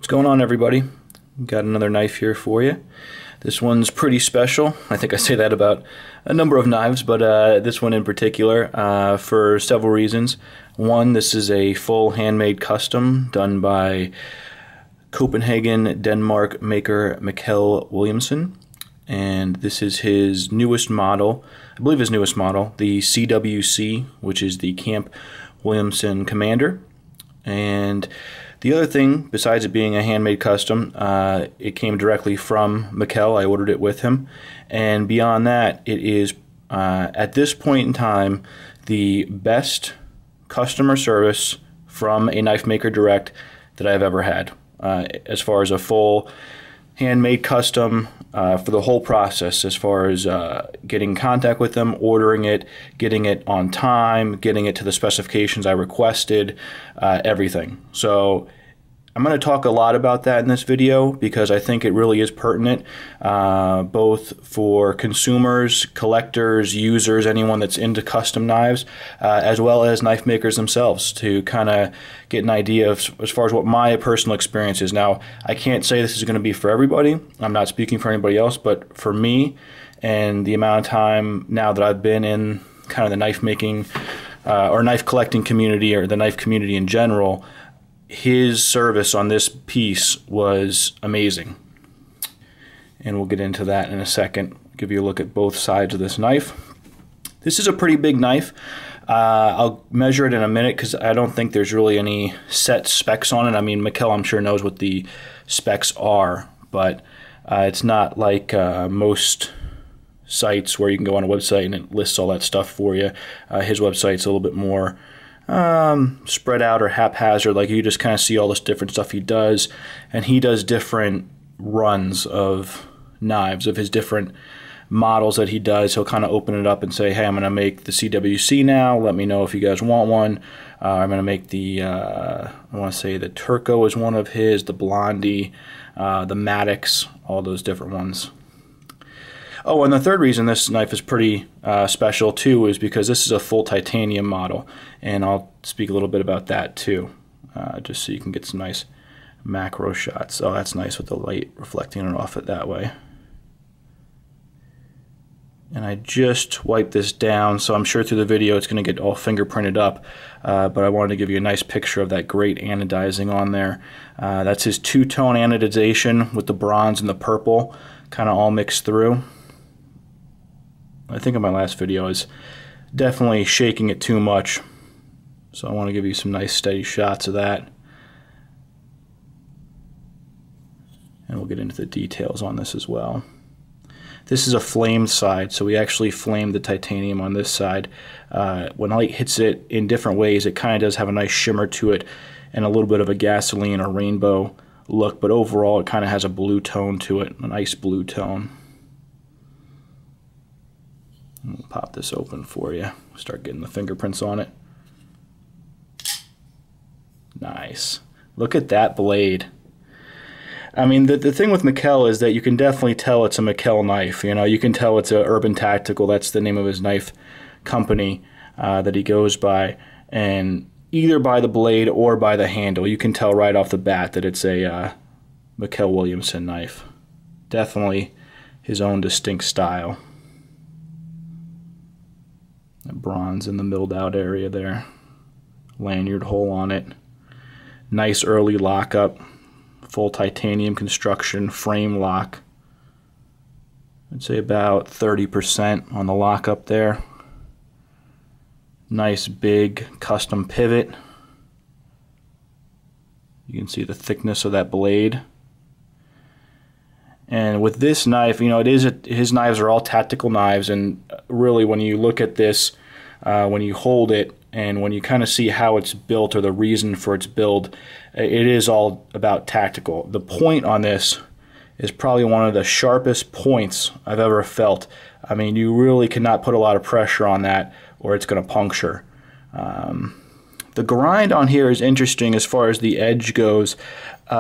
going on, everybody? Got another knife here for you. This one's pretty special. I think I say that about a number of knives, but this one in particular for several reasons. One, this is a full handmade custom done by Copenhagen, Denmark maker Mikkel Willumsen. And this is his newest model, I believe his newest model, the CWC, which is the Camp Willumsen Commander. And the other thing, besides it being a handmade custom, it came directly from Mikkel. I ordered it with him. And beyond that, it is, at this point in time, the best customer service from a knife maker direct that I've ever had. As far as a full handmade custom for the whole process, as far as getting in contact with them, ordering it, getting it on time, getting it to the specifications I requested, everything. So I'm going to talk a lot about that in this video because I think it really is pertinent, both for consumers, collectors, users, anyone that's into custom knives, as well as knife makers themselves, to kind of get an idea of as far as what my personal experience is. Now, I can't say this is going to be for everybody. I'm not speaking for anybody else, but for me and the amount of time now that I've been in kind of the knife making or knife collecting community, or the knife community in general, his service on this piece was amazing. And we'll get into that in a second. Give you a look at both sides of this knife. This is a pretty big knife. I'll measure it in a minute because I don't think there's really any set specs on it. I mean, Mikkel, I'm sure, knows what the specs are, but it's not like most sites where you can go on a website and it lists all that stuff for you. His website's a little bit more spread out or haphazard. Like, you just kind of see all this different stuff he does, and he does different runs of knives, of his different models that he does. He'll kind of open it up and say, hey, I'm going to make the CWC now, let me know if you guys want one. I'm going to make the I want to say the Turco is one of his, the Blondie, the Maddox, all those different ones. Oh, and the third reason this knife is pretty special too is because this is a full titanium model, and I'll speak a little bit about that too, just so you can get some nice macro shots. Oh, that's nice with the light reflecting it off it that way. And I just wiped this down, so I'm sure through the video it's going to get all fingerprinted up, but I wanted to give you a nice picture of that great anodizing on there. That's his two-tone anodization with the bronze and the purple kind of all mixed through. I think in my last video I was definitely shaking it too much, so I want to give you some nice steady shots of that. And we'll get into the details on this as well. This is a flamed side, so we actually flamed the titanium on this side. When light hits it in different ways, it kind of does have a nice shimmer to it and a little bit of a gasoline or rainbow look, but overall it kind of has a blue tone to it, a nice blue tone. We'll pop this open for you. Start getting the fingerprints on it. Nice. Look at that blade. I mean, the thing with Mikkel is that you can definitely tell it's a Mikkel knife. You know, you can tell it's a Urban Tactical. That's the name of his knife company that he goes by. And either by the blade or by the handle, you can tell right off the bat that it's a Mikkel Willumsen knife. Definitely his own distinct style. That bronze in the milled out area there. Lanyard hole on it. Nice early lockup. Full titanium construction, frame lock. I'd say about 30% on the lockup there. Nice big custom pivot. You can see the thickness of that blade. And with this knife, you know, his knives are all tactical knives, and really when you look at this, when you hold it, and when you kind of see how it's built or the reason for its build, it is all about tactical. The point on this is probably one of the sharpest points I've ever felt. I mean, you really cannot put a lot of pressure on that or it's going to puncture. The grind on here is interesting as far as the edge goes. You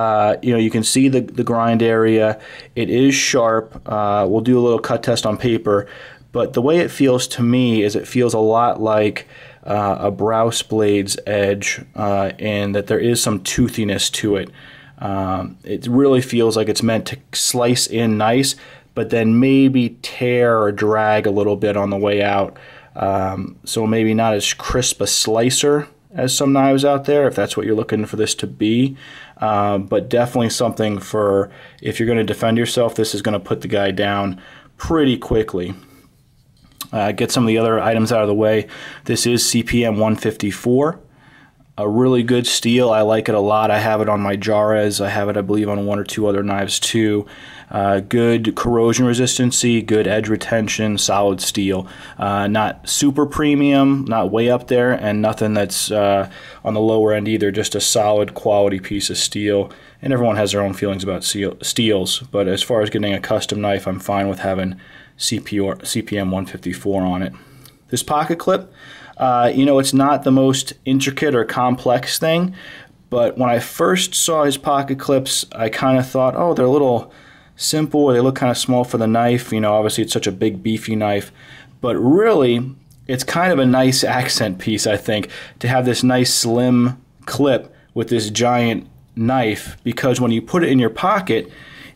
know, you can see the grind area. It is sharp. We'll do a little cut test on paper, but the way it feels to me is it feels a lot like a Browse blade's edge, in that there is some toothiness to it. It really feels like it's meant to slice in nice, but then maybe tear or drag a little bit on the way out. So maybe not as crisp a slicer as some knives out there, if that's what you're looking for this to be. But definitely something for, if you're going to defend yourself, this is going to put the guy down pretty quickly. Get some of the other items out of the way. This is CPM 154. A really good steel. I like it a lot. I have it on my Jarez. I have it, I believe, on one or two other knives too. Good corrosion resistancy, good edge retention, solid steel. Not super premium, not way up there, and nothing that's on the lower end either. Just a solid quality piece of steel. And everyone has their own feelings about steels, but as far as getting a custom knife, I'm fine with having CPM 154 on it. This pocket clip, you know, it's not the most intricate or complex thing, but when I first saw his pocket clips, I kind of thought, oh, they're a little simple, or they look kind of small for the knife. You know, obviously it's such a big, beefy knife, but really, it's kind of a nice accent piece, I think, to have this nice slim clip with this giant knife, because when you put it in your pocket,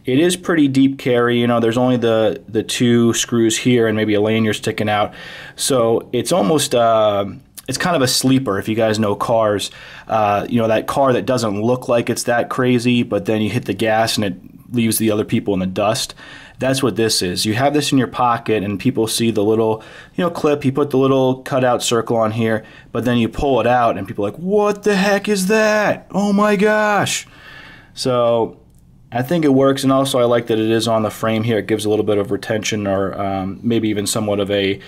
it is pretty deep carry. You know, there's only the two screws here and maybe a lanyard sticking out. So it's almost, it's kind of a sleeper if you guys know cars. You know, that car that doesn't look like it's that crazy, but then you hit the gas and it leaves the other people in the dust. That's what this is. You have this in your pocket and people see the little, you know, clip. You put the little cutout circle on here, but then you pull it out and people are like, what the heck is that? Oh my gosh. So I think it works, and also I like that it is on the frame here. It gives a little bit of retention, or maybe even somewhat of a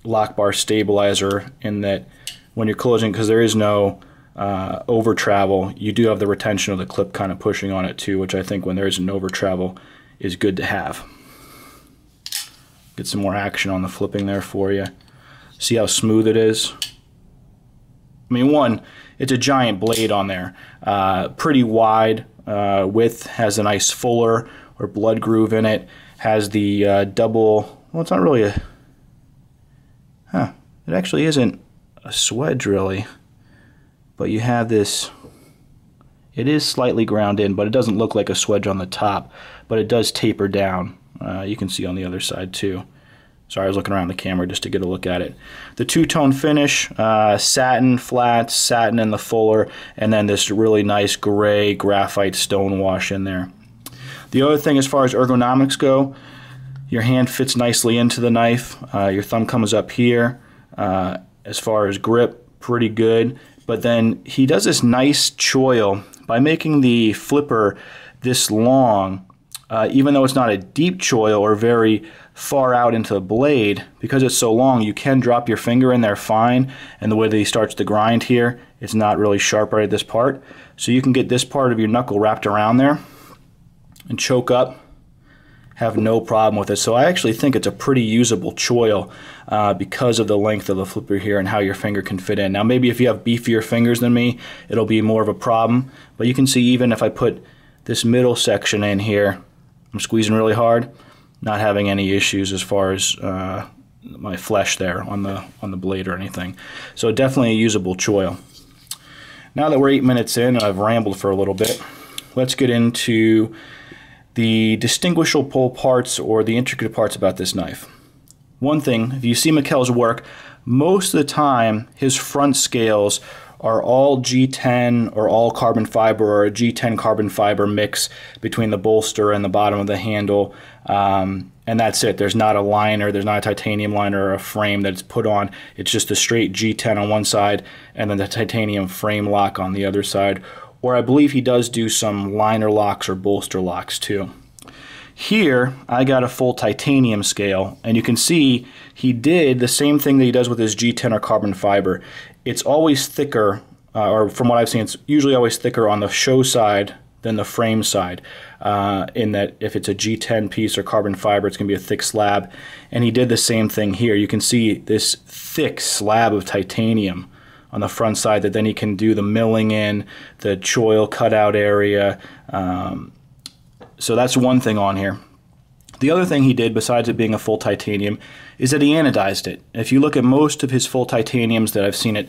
lock bar stabilizer, in that when you're closing, because there is no over travel, you do have the retention of the clip kind of pushing on it too, which I think when there is an over travel is good to have. Get some more action on the flipping there for you. See how smooth it is? I mean, one, it's a giant blade on there, pretty wide. Width, has a nice fuller or blood groove in it, has the double, well, it's not really a, it actually isn't a swedge really, but you have this, it is slightly ground in, but it doesn't look like a swedge on the top, but it does taper down. You can see on the other side too. Sorry, I was looking around the camera just to get a look at it. The two-tone finish, satin flats, satin in the fuller, and then this really nice gray graphite stone wash in there. The other thing as far as ergonomics go, your hand fits nicely into the knife. Your thumb comes up here. As far as grip, pretty good. But then he does this nice choil by making the flipper this long. Even though it's not a deep choil or very far out into the blade, because it's so long, you can drop your finger in there fine, and the way that he starts to grind here, it's not really sharp right at this part. So you can get this part of your knuckle wrapped around there and choke up, have no problem with it. So I actually think it's a pretty usable choil because of the length of the flipper here and how your finger can fit in. Now maybe if you have beefier fingers than me, it'll be more of a problem, but you can see even if I put this middle section in here, I'm squeezing really hard, not having any issues as far as my flesh there on the blade or anything. So definitely a usable choil. Now that we're 8 minutes in and I've rambled for a little bit, let's get into the distinguishable parts or the intricate parts about this knife. One thing, if you see Mikkel's work, most of the time his front scales are all G10 or all carbon fiber, or a G10 carbon fiber mix between the bolster and the bottom of the handle, and that's it. There's not a liner, there's not a titanium liner or a frame that's put on. It's just a straight G10 on one side and then the titanium frame lock on the other side. Or I believe he does do some liner locks or bolster locks too. Here I got a full titanium scale, and you can see he did the same thing that he does with his G10 or carbon fiber. It's always thicker, or from what I've seen, it's usually always thicker on the show side than the frame side, in that if it's a G10 piece or carbon fiber, it's going to be a thick slab. And he did the same thing here. You can see this thick slab of titanium on the front side that then he can do the milling in, the choil cutout area. So that's one thing on here. The other thing he did, besides it being a full titanium, is that he anodized it. If you look at most of his full titaniums that I've seen at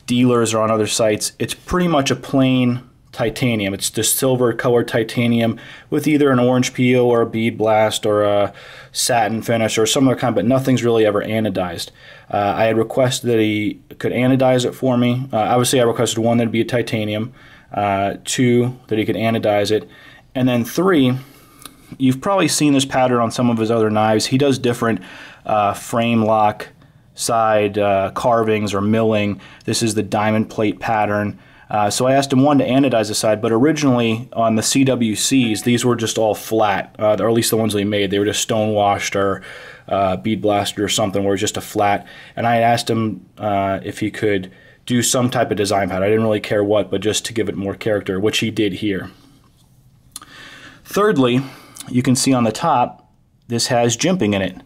dealers or on other sites, it's pretty much a plain titanium. It's the silver colored titanium with either an orange peel or a bead blast or a satin finish or some other kind, but nothing's really ever anodized. I had requested that he could anodize it for me. Obviously I requested 1 that'd be a titanium, 2 that he could anodize it, and then 3, you've probably seen this pattern on some of his other knives. He does different frame lock side carvings or milling. This is the diamond plate pattern. So I asked him, 1, to anodize the side, but originally on the CWCs, these were just all flat, or at least the ones they made. They were just stone washed or bead blasted or something, where it was just a flat. And I asked him if he could do some type of design pattern. I didn't really care what, but just to give it more character, which he did here. Thirdly, you can see on the top, this has jimping in it.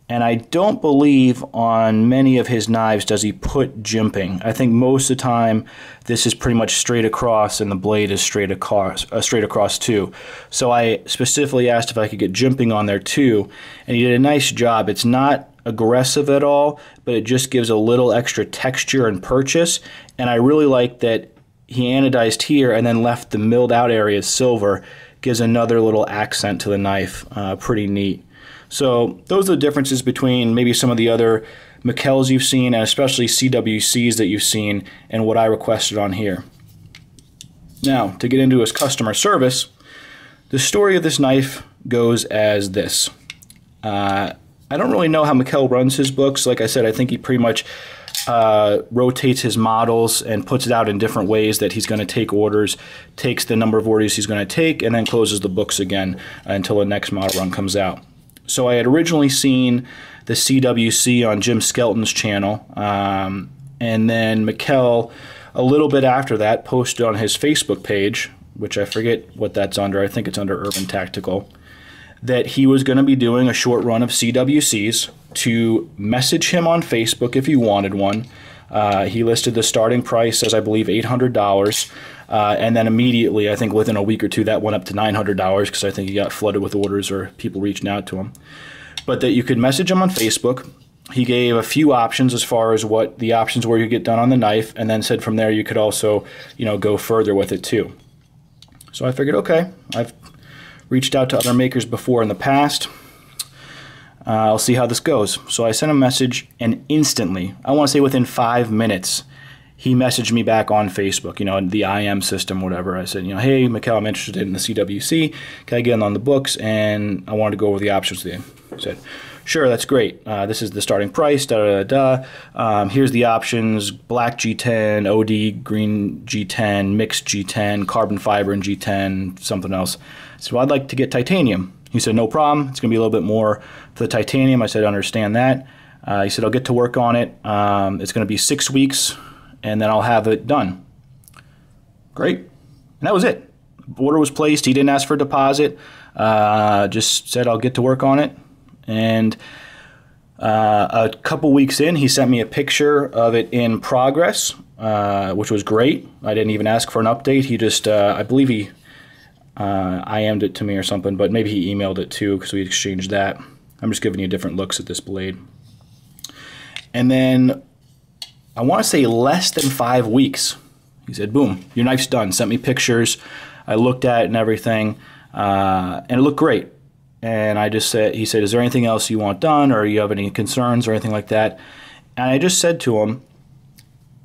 And I don't believe on many of his knives does he put jimping. I think most of the time this is pretty much straight across and the blade is straight across too. So I specifically asked if I could get jimping on there too, and he did a nice job. It's not aggressive at all, but it just gives a little extra texture and purchase. And I really like that he anodized here and then left the milled out area silver. Gives another little accent to the knife. Pretty neat. So those are the differences between maybe some of the other Mikkels you've seen, and especially CWCs that you've seen, and what I requested on here. Now, to get into his customer service, the story of this knife goes as this. I don't really know how Mikkel runs his books. Like I said, I think he pretty much rotates his models and puts it out in different ways that he's going to take orders, takes the number of orders he's going to take, and then closes the books again until the next model run comes out. So I had originally seen the CWC on Jim Skelton's channel, and then Mikkel, a little bit after that, posted on his Facebook page, which I forget what that's under, I think it's under Urban Tactical, that he was going to be doing a short run of CWCs. To message him on Facebook if you wanted one. He listed the starting price as, I believe, $800, and then immediately, I think within a week or two, that went up to $900 because I think he got flooded with orders or people reaching out to him. But that you could message him on Facebook. He gave a few options as far as what the options were you get done on the knife, and then said from there you could also, go further with it too. So I figured, okay, I've reached out to other makers before in the past. I'll see how this goes. So I sent a message, and instantly, I want to say within 5 minutes, he messaged me back on Facebook, the IM system, whatever. I said, hey, Mikkel, I'm interested in the CWC. Can I get in on the books? And I wanted to go over the options with you. He said, sure, that's great. This is the starting price, here's the options: black G10, OD, green G10, mixed G10, carbon fiber and G10, something else. So I'd like to get titanium. He said, no problem. It's going to be a little bit more for the titanium. I said, I understand that. He said, I'll get to work on it. It's going to be 6 weeks, and then I'll have it done. Great. And that was it. Order was placed. He didn't ask for a deposit. Just said, I'll get to work on it. And a couple weeks in, he sent me a picture of it in progress, which was great. I didn't even ask for an update. He just, I believe he IM'd it to me or something, but maybe he emailed it too because we exchanged that. I'm just giving you different looks at this blade. And then I want to say less than 5 weeks, he said, boom, your knife's done. Sent me pictures. I looked at it and everything, and it looked great. And I just said, he said, is there anything else you want done, or you have any concerns or anything like that? And I just said to him,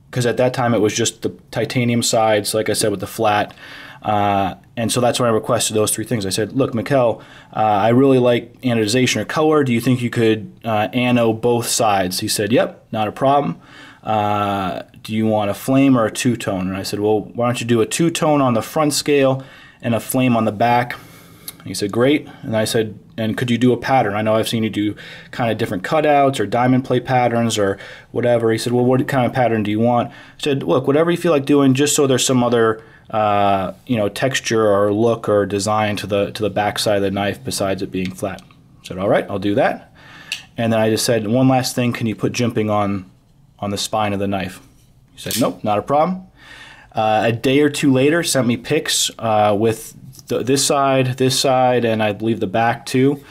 because at that time it was just the titanium sides, like I said, with the flat. And so that's when I requested those 3 things. I said, look, Mikkel, I really like anodization or color. Do you think you could ano both sides? He said, yep, not a problem. Do you want a flame or a two-tone? And I said, well, why don't you do a two-tone on the front scale and a flame on the back? And he said, great. And I said, and could you do a pattern? I know I've seen you do kind of different cutouts or diamond plate patterns or whatever. He said, well, what kind of pattern do you want? I said, look, whatever you feel like doing, just so there's some other texture or look or design to the back side of the knife besides it being flat. I said, all right, I'll do that. And then I just said, one last thing, can you put jimping on the spine of the knife? He said, nope, not a problem. A day or two later, sent me pics with this side, and I believe the back too.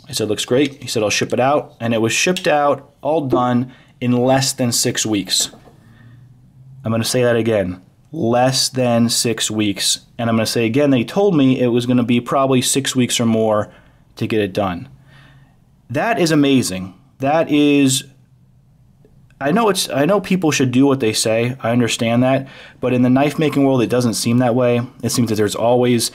I said, looks great. He said, I'll ship it out. And it was shipped out, all done, in less than 6 weeks. I'm going to say that again. less than 6 weeks. And I'm going to say again, they told me it was going to be probably 6 weeks or more to get it done. That is amazing. That is, I know people should do what they say. I understand that. But in the knife making world, it doesn't seem that way. It seems that there's always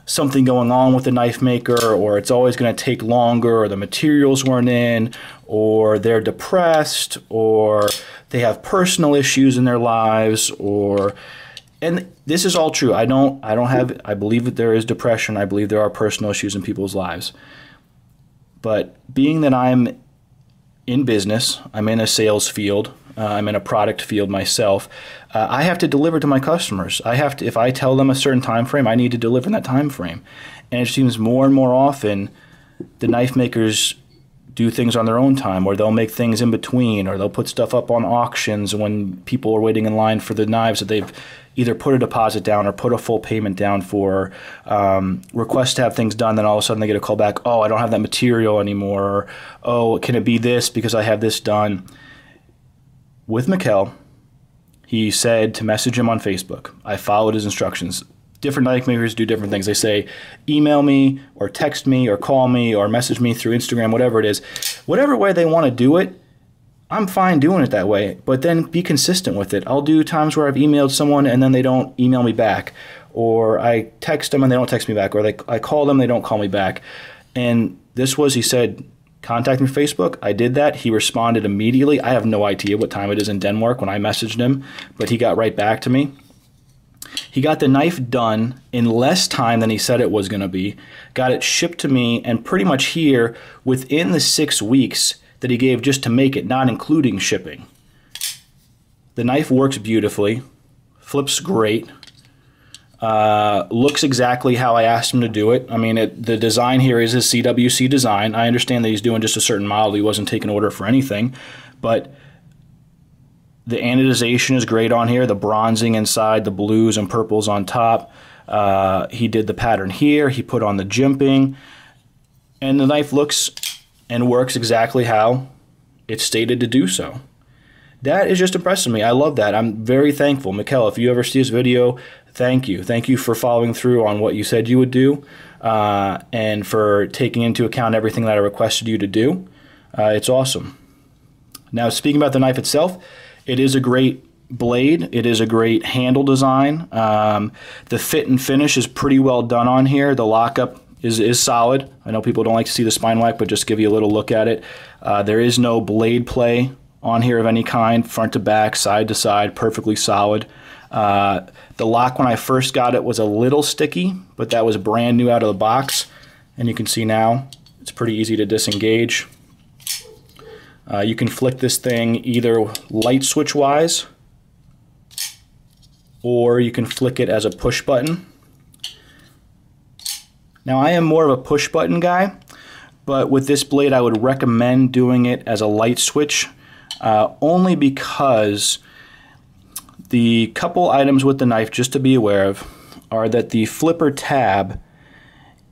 something going on with the knife maker, or it's always going to take longer, or the materials weren't in, or they're depressed, or they have personal issues in their lives, and this is all true. I believe that there is depression. I believe there are personal issues in people's lives. But being that I'm in business, I'm in a sales field, I'm in a product field myself, I have to deliver to my customers. If I tell them a certain time frame, I need to deliver in that time frame. And it seems more and more often the knife makers do things on their own time, or they'll make things in between, or they'll put stuff up on auctions when people are waiting in line for the knives that they've either put a deposit down or put a full payment down for, request to have things done, then all of a sudden they get a call back, oh, I don't have that material anymore, or oh, can it be this because I have this done? With Mikkel, he said to message him on Facebook. I followed his instructions. Different knife makers do different things. They say, email me, or text me, or call me, or message me through Instagram, whatever it is. Whatever way they want to do it, I'm fine doing it that way, but then be consistent with it. I'll do times where I've emailed someone and then they don't email me back, or I text them and they don't text me back, or I call them, they don't call me back. And this was, he said, contact me on Facebook. I did that. He responded immediately. I have no idea what time it is in Denmark when I messaged him, but he got right back to me. He got the knife done in less time than he said it was going to be, got it shipped to me, and pretty much here within the 6 weeks that he gave just to make it, not including shipping. The knife works beautifully, flips great, looks exactly how I asked him to do it. I mean, the design here is his CWC design. I understand that he's doing just a certain model. He wasn't taking order for anything, but the anodization is great on here, the bronzing inside, the blues and purples on top. He did the pattern here, he put on the jimping, and the knife looks and works exactly how it's stated to do so. That is just impressing me. I love that. I'm very thankful. Mikkel, if you ever see this video, thank you. Thank you for following through on what you said you would do, and for taking into account everything that I requested you to do. It's awesome. Now, speaking about the knife itself, it is a great blade. It is a great handle design. The fit and finish is pretty well done on here. The lockup is solid. I know people don't like to see the spine whack, but just give you a little look at it. There is no blade play on here of any kind, front to back, side to side, perfectly solid. The lock when I first got it was a little sticky, but that was brand new out of the box. And you can see now it's pretty easy to disengage. You can flick this thing either light switch wise, or you can flick it as a push button. Now, I am more of a push button guy, but with this blade I would recommend doing it as a light switch, only because the couple items with the knife just to be aware of are that the flipper tab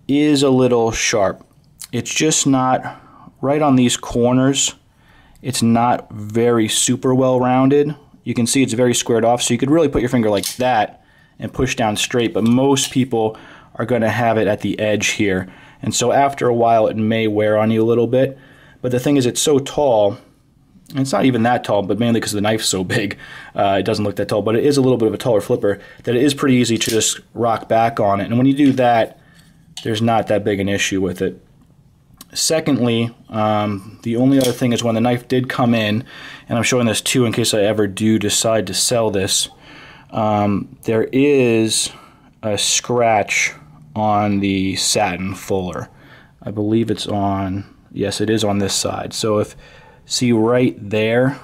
is a little sharp. It's just not right on these corners. It's not very super well rounded. You can see it's very squared off, so you could really put your finger like that and push down straight, but most people are going to have it at the edge here. And so after a while it may wear on you a little bit. But the thing is, it's so tall, and it's not even that tall, but mainly because the knife's so big, it doesn't look that tall, but it is a little bit of a taller flipper, that it is pretty easy to just rock back on it. And when you do that, there's not that big an issue with it. Secondly, the only other thing is when the knife did come in, and I'm showing this too in case I ever do decide to sell this, there is a scratch on the satin fuller. I believe it's on, yes, it is on this side. So if, see right there,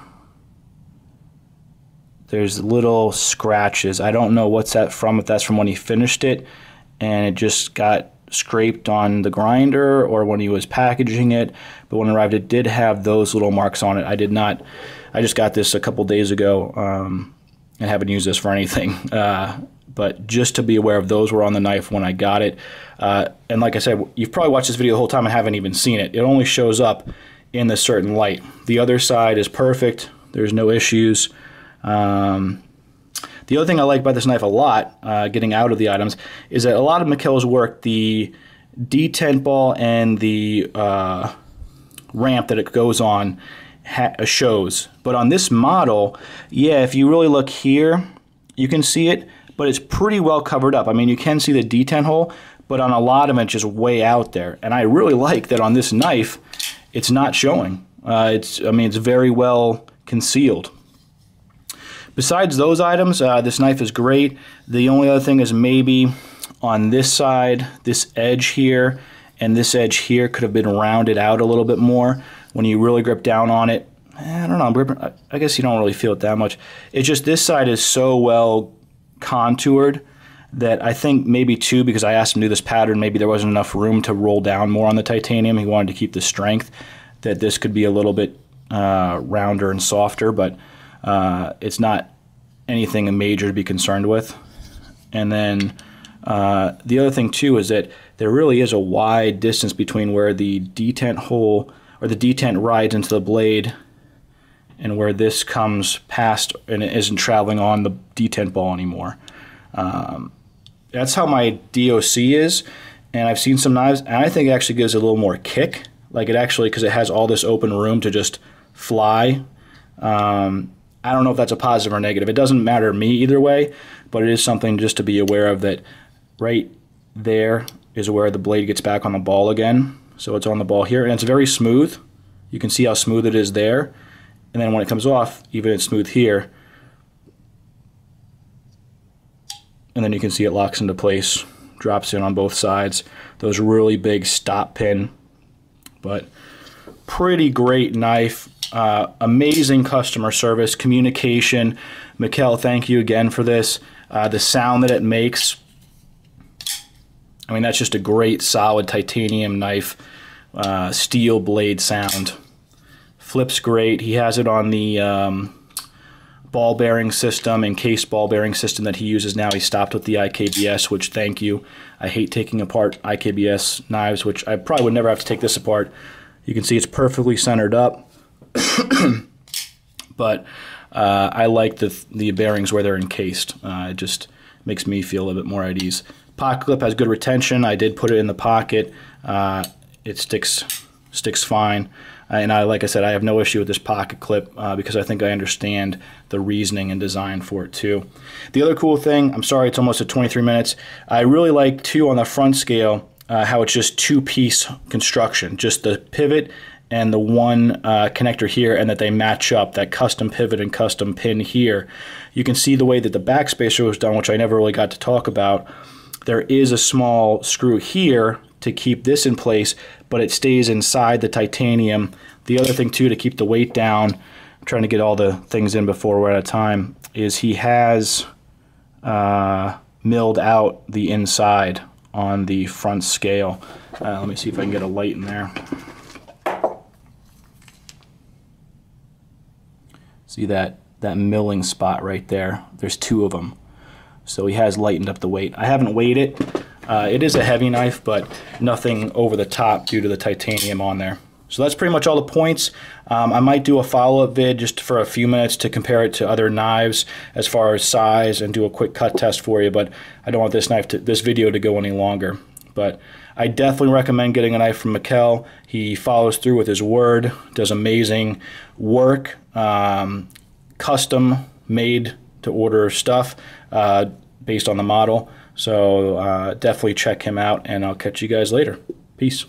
there's little scratches. I don't know what's that from, if that's from when he finished it and it just got scraped on the grinder or when he was packaging it, but when it arrived it did have those little marks on it. I just got this a couple days ago and haven't used this for anything, but just to be aware of, those were on the knife when I got it. And like I said, you've probably watched this video the whole time and haven't even seen it. It only shows up in the certain light. The other side is perfect. There's no issues. The The other thing I like about this knife a lot, getting out of the items, is that a lot of Mikkel's work, the detent ball and the ramp that it goes on shows. But on this model, yeah, if you really look here, you can see it, but it's pretty well covered up. I mean, you can see the detent hole, but on a lot of it, it's just way out there. And I really like that on this knife, it's not showing. It's very well concealed. Besides those items, this knife is great. The only other thing is maybe on this side, this edge here and this edge here could have been rounded out a little bit more. When you really grip down on it, I don't know, I guess you don't really feel it that much. It's just this side is so well contoured that I think maybe too, because I asked him to do this pattern, maybe there wasn't enough room to roll down more on the titanium. He wanted to keep the strength, that this could be a little bit rounder and softer, but it's not anything major to be concerned with. And then the other thing too is that there really is a wide distance between where the detent hole or the detent rides into the blade and where this comes past and it isn't traveling on the detent ball anymore. That's how my DOC is, and I've seen some knives, and I think it actually gives it a little more kick. Like it actually, because it has all this open room to just fly. I don't know if that's a positive or negative. It doesn't matter to me either way, but it is something just to be aware of, that right there is where the blade gets back on the ball again. So it's on the ball here, and it's very smooth. You can see how smooth it is there. And then when it comes off, even it's smooth here. And then you can see it locks into place, drops in on both sides. Those really big stop pin. But pretty great knife. Amazing customer service, communication. Mikkel, thank you again for this. The sound that it makes, I mean, that's just a great solid titanium knife, steel blade sound. Flips great. He has it on the ball bearing system, encased ball bearing system that he uses now. He stopped with the IKBS, which thank you. I hate taking apart IKBS knives, which I probably would never have to take this apart. You can see it's perfectly centered up. But I like the bearings where they're encased. It just makes me feel a little bit more at ease. Pocket clip has good retention. I did put it in the pocket. It sticks fine. And like I said, I have no issue with this pocket clip because I think I understand the reasoning and design for it too. The other cool thing, I'm sorry it's almost at 23 minutes, I really like too on the front scale how it's just two-piece construction, just the pivot and the one connector here, and that they match up, that custom pivot and custom pin here. You can see the way that the backspacer was done, which I never really got to talk about. There is a small screw here to keep this in place, but it stays inside the titanium. The other thing too, to keep the weight down, I'm trying to get all the things in before we're out of time, is he has milled out the inside on the front scale. Let me see if I can get a light in there. See that milling spot right there? There's two of them. So he has lightened up the weight. I haven't weighed it. It is a heavy knife, but nothing over the top due to the titanium on there. So that's pretty much all the points. I might do a follow-up vid just for a few minutes to compare it to other knives as far as size and do a quick cut test for you, but I don't want this video to go any longer. But I definitely recommend getting a knife from Mikkel. He follows through with his word, does amazing work, custom made to order stuff based on the model. So definitely check him out, and I'll catch you guys later. Peace.